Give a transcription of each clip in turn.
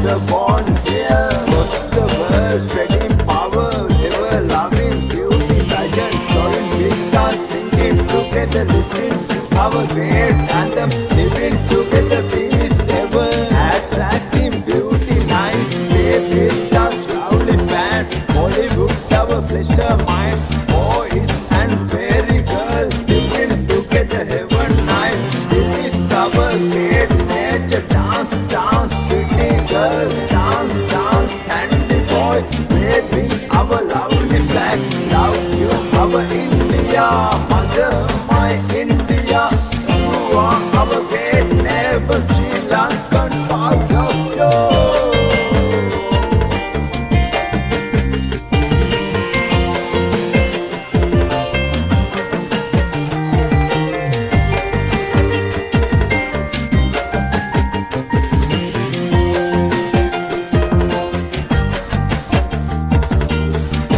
the born here. Across the world, spreading power, ever loving beauty, pageant, join with us, singing together, listen to our great anthem, living together, peace ever, attracting beauty, nice, stay with us, lovely fan, Bollywood, our pleasure, mind, boys and fairy girls, living together, heaven, night, this is our great nature, dance, dance, pretty girls, dance, dance, handy boy, waving our lovely flag, love you, our India, mother, my India, you are our great neighbor, Sri Lankan part of you.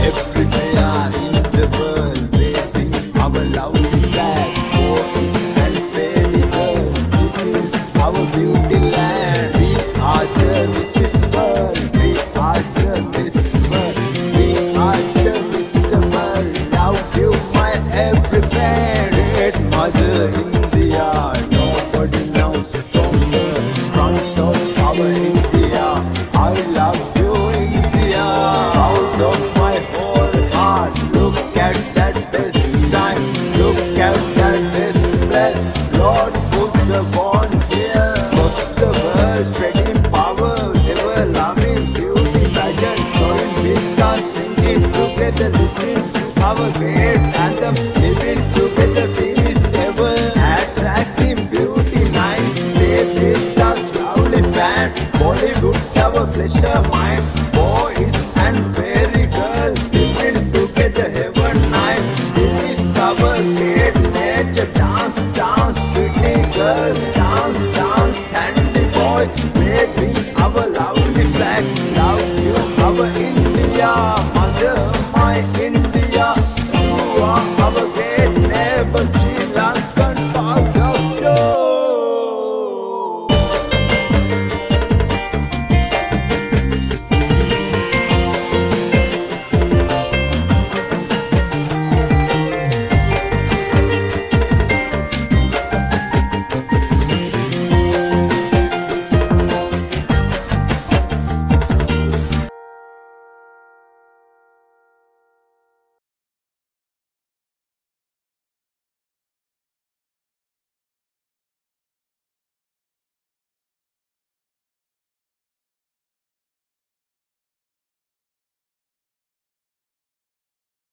Everywhere in the world, waving our lovely flag, boys and fairy girls, this is our beauty land. We are the Mrs. World, we are the Miss World, we are the Mr. World, love you my every friend. Great Mother India, nobody knows stronger, front of our India, I love you India, out of my whole heart, look at that best time, look at that best place, Lord put the born here, across the world, spreading power, ever loving beauty, pageant, join with us, singing together, listen to our great anthem, living together, peace ever, attracting beauty, nice, stay with us, lovely fan, Bollywood, our pleasure, mind, boys and fairy girls, living together, heaven, night, this is our great nature, dance, dance, pretty girls, dance, dance, handy boy, waving our lovely flag,